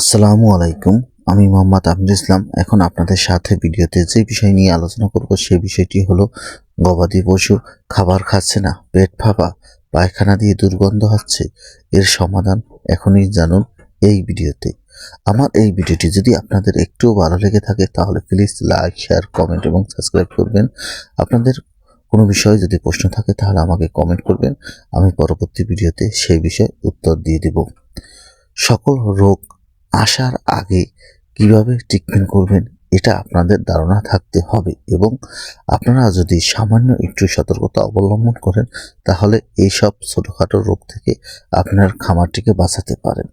আসসালামু আলাইকুম। আমি মোহাম্মদ আমিনুল ইসলাম। এখন আপনাদের সাথে ভিডিওতে যে বিষয় নিয়ে আলোচনা করব সেই বিষয়টি হলো গবাদি পশু খাবার খাচ্ছে না, পেট ফাঁপা, পায়খানা দিয়ে দুর্গন্ধ হচ্ছে। এর সমাধান এখনই জানুন এই ভিডিওতে। আমার এই ভিডিওটি যদি আপনাদের একটুও ভালো লেগে থাকে তাহলে প্লিজ লাইক, শেয়ার, কমেন্ট এবং সাবস্ক্রাইব করবেন। আপনাদের কোনো বিষয়ে যদি প্রশ্ন থাকে তাহলে আমাকে কমেন্ট করবেন। আমি পরবর্তী ভিডিওতে সেই বিষয়ে উত্তর দিয়ে দেব। সকল রোগ আসার আগে কিভাবে ট্রিটমেন্ট করবেন এটা আপনাদের ধারণা থাকতে হবে এবং আপনারা যদি সামান্য একটু সতর্কতা অবলম্বন করেন তাহলে এইসব ছোটোখাটো রোগ থেকে আপনার খামারটিকে বাঁচাতে পারেন।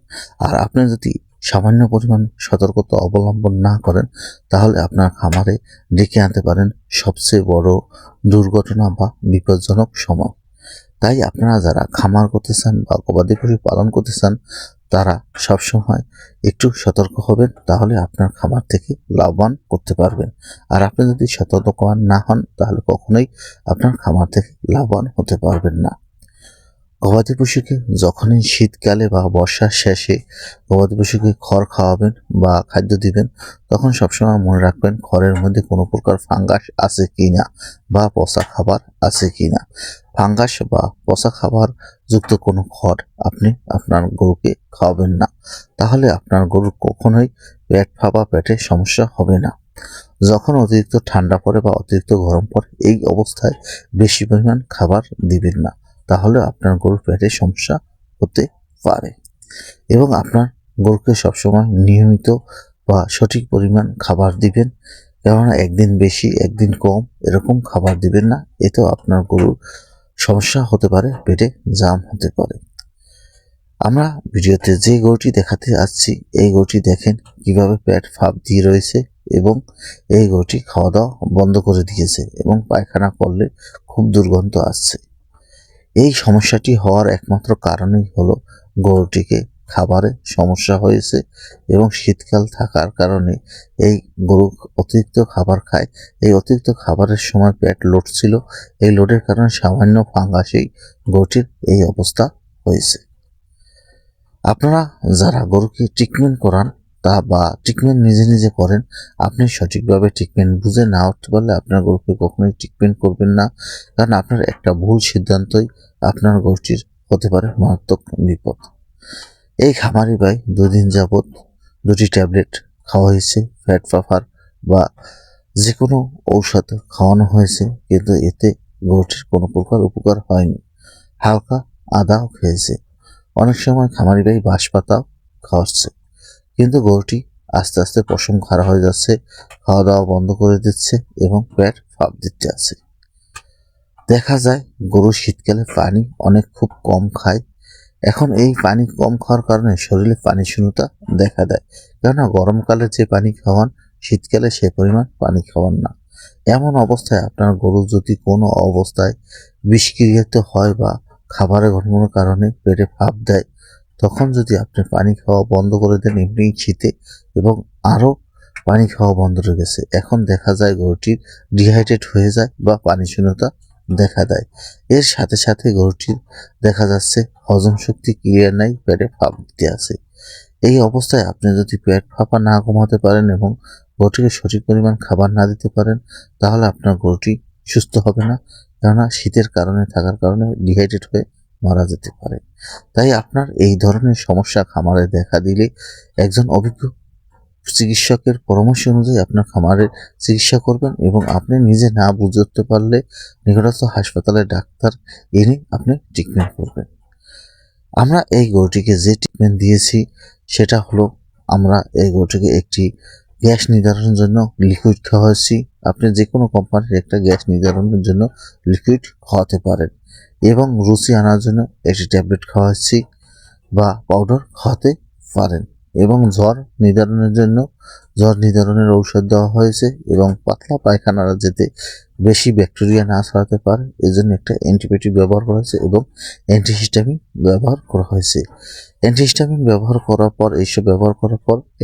আর আপনি যদি সামান্য পরিমাণ সতর্কতা অবলম্বন না করেন তাহলে আপনার খামারে ডেকে আনতে পারেন সবচেয়ে বড় দুর্ঘটনা বা বিপজ্জনক সময়। তাই আপনারা যারা খামার করতে চান বা গবাদি পশু পালন করতে চান তারা সবসময় একটু সতর্ক হবেন, তাহলে আপনার খামার থেকে লাভবান করতে পারবেন। আর আপনি যদি সতর্কবান না হন তাহলে কখনোই আপনার খামার থেকে লাভবান হতে পারবেন না। গবাদি পশুকে যখনই শীতকালে বা বর্ষার শেষে গবাদি পশুকে খড় খাওয়াবেন বা খাদ্য দিবেন তখন সবসময় মনে রাখবেন খড়ের মধ্যে কোনো প্রকার ফাঙ্গাস আছে কিনা বা পচা খাবার আছে কিনা। ফাঙ্গাস বা পচা খাবার যুক্ত কোনো খড় আপনি আপনার গরুকে খাওয়াবেন না, তাহলে আপনার গরুর কখনোই পেট ফাঁপা, পেটে সমস্যা হবে না। যখন অতিরিক্ত ঠান্ডা পড়ে বা অতিরিক্ত গরম পড়ে এই অবস্থায় বেশি পরিমাণ খাবার দিবেন না, তাহলে আপনার গরুর পেটে সমস্যা হতে পারে। এবং আপনার গরুকে সবসময় নিয়মিত বা সঠিক পরিমাণ খাবার দিবেন, কেননা একদিন বেশি একদিন কম এরকম খাবার দিবেন না, এতেও আপনার গরুর সমস্যা হতে পারে, পেটে জাম হতে পারে। আমরা ভিডিওতে যে গরুটি দেখাতে যাচ্ছি এই গরুটি দেখেন কিভাবে পেট ফাঁপ দিয়ে রয়েছে এবং এই গরুটি খাওয়া দাওয়া বন্ধ করে দিয়েছে এবং পায়খানা করলে খুব দুর্গন্ধ আসছে। এই সমস্যাটি হওয়ার একমাত্র কারণই হলো গরুটিকে খাবারে সমস্যা হয়েছে এবং শীতকাল থাকার কারণে এই গরু অতিরিক্ত খাবার খায়। এই অতিরিক্ত খাবারের সময় পেট লোড ছিল, এই লোডের কারণে সামান্য ফাঙ্গাসেই গরুটির এই অবস্থা হয়েছে। আপনারা যারা গরুকে ট্রিটমেন্ট করান তা বা ট্রিটমেন্ট নিজে নিজে করেন, আপনি সঠিকভাবে ট্রিটমেন্ট বুঝে না উঠতে পারলে আপনার গরুকে কখনোই ট্রিটমেন্ট করবেন না, কারণ আপনার একটা ভুল সিদ্ধান্তই আপনার গরুটির হতে পারে মারাত্মক বিপদ। এই খামারি ভাই 2 দিন যাবৎ 2টি ট্যাবলেট খাওয়া হয়েছে, ফ্যাট ফাফার বা যে কোনো ঔষধ খাওয়ানো হয়েছে, কিন্তু এতে গরুটির কোনো প্রকার উপকার হয়নি। হালকা আদাও খেয়েছে, অনেক সময় খামারি ভাই বাঁশ পাতাও খাওয়াচ্ছে, কিন্তু গরুটি আস্তে আস্তে পশম খাড়া হয়ে যাচ্ছে, খাওয়া দাওয়া বন্ধ করে দিচ্ছে এবং পেট ফাঁপ দিতে আছে। দেখা যায় গরু শীতকালে পানি অনেক খুব কম খায়। এখন এই পানি কম খাওয়ার কারণে শরীরে পানি শূন্যতা দেখা দেয়, কেননা গরমকালে যে পানি খাওয়ান শীতকালে সে পরিমাণ পানি খাওয়ান না। এমন অবস্থায় আপনার গরু যদি কোনো অবস্থায় বিষক্রিয়াত হয় বা খাবারের ঘটনার কারণে পেটে ফাঁপ দেয়, তখন যদি আপনি পানি খাওয়া বন্ধ করে দেন এমনি শীতে এবং আরও পানি খাওয়া বন্ধ হয়ে গেছে, এখন দেখা যায় গরুটির ডিহাইড্রেট হয়ে যায় বা পানি শূন্যতা দেখা দেয়। এর সাথে সাথে গরুটির দেখা যাচ্ছে হজম শক্তি ক্লিয়ার নাই, পেটে ফাঁপ দিতে আছে। এই অবস্থায় আপনি যদি পেট ফাঁপা না কমাতে পারেন এবং গরুটিকে সঠিক পরিমাণ খাবার না দিতে পারেন তাহলে আপনার গরুটি সুস্থ হবে না, কেননা শীতের কারণে থাকার কারণে ডিহাইড্রেট হয়ে মারা যেতে পারে। তাই আপনার এই ধরনের সমস্যা খামারে দেখা দিলে একজন অভিজ্ঞ চিকিৎসকের পরামর্শ অনুযায়ী আপনার খামারের চিকিৎসা করবেন এবং আপনি নিজে না বুঝতে পারলে নিকটস্থ হাসপাতালে ডাক্তার এনে আপনি ট্রিটমেন্ট করবেন। আমরা এই গরুটিকে যে ট্রিটমেন্ট দিয়েছি সেটা হলো, আমরা এই গরুটিকে একটি গ্যাস নির্ধারণের জন্য লিকুইড খাওয়াচ্ছি। আপনি যে কোনো কোম্পানির একটা গ্যাস নির্ধারণের জন্য লিকুইড খাওয়াতে পারেন এবং রুচি আনার জন্য একটি ট্যাবলেট খাওয়াচ্ছি বা পাউডার খাওয়াতে পারেন এবং জ্বর নির্ধারণের ঔষধ দেওয়া হয়েছে এবং পাতলা পায়খানা যাতে বেশি ব্যাকটেরিয়া না ছড়াতে পারে এজন্য একটা অ্যান্টিবায়োটিক ব্যবহার করা হয়েছে এবং অ্যান্টিহিস্টামিন ব্যবহার করা হয়েছে। অ্যান্টিহিস্টামিন ব্যবহার করার পর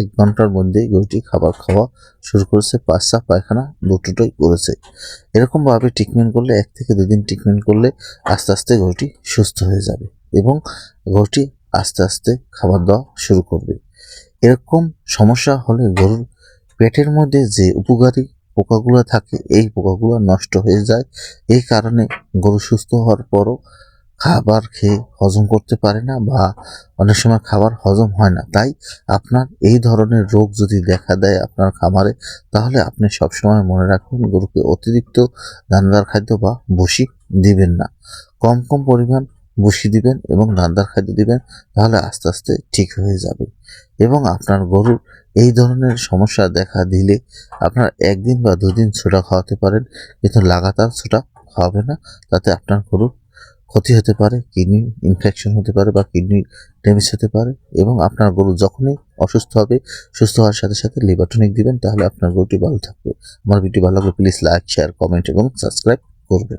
1 ঘন্টার মধ্যেই গরুটি খাবার খাওয়া শুরু করেছে, পায়খানা পায়খানা দুটোই করেছে। এরকমভাবে ট্রিটমেন্ট করলে 1 থেকে 2 দিন ট্রিটমেন্ট করলে আস্তে আস্তে গরুটি সুস্থ হয়ে যাবে এবং গরুটি আস্তে আস্তে খাবার দেওয়া শুরু করবে। এরকম সমস্যা হলে গরুর পেটের মধ্যে যে উপকারী পোকাগুলো থাকে এই পোকাগুলো নষ্ট হয়ে যায়। এই কারণে গরু সুস্থ হওয়ার পরও খাবার খেয়ে হজম করতে পারে না বা অনেক সময় খাবার হজম হয় না। তাই আপনার এই ধরনের রোগ যদি দেখা দেয় আপনার খামারে, তাহলে আপনি সবসময় মনে রাখবেন গরুকে অতিরিক্ত দানাদার খাদ্য বা ভুসি দিবেন না। কম কম পরিমাণ ভুসি দিবেন এবং দানাদার খাদ্য দিবেন, তাহলে আস্তে আস্তে ঠিক হয়ে যাবে। এবং আপনার গরুর এই ধরনের সমস্যা দেখা দিলে আপনার 1 দিন বা 2 দিন ছোটা খাওয়াতে পারেন, কিন্তু লাগাতার ছোটা খাওয়াবেন না। তাতে আপনার গরুর ক্ষতি হতে পারে, কিডনি ইনফেকশন হতে পারে বা কিডনি ড্যামেজ হতে পারে। এবং আপনার গরু যখনই অসুস্থ হবে, সুস্থ হওয়ার সাথে সাথে লিভার টনিক দিবেন, তাহলে আপনার গরুটি ভালো থাকবে। আমার ভিডিও ভালো লাগলে প্লিজ লাইক, শেয়ার, কমেন্ট এবং সাবস্ক্রাইব করবেন।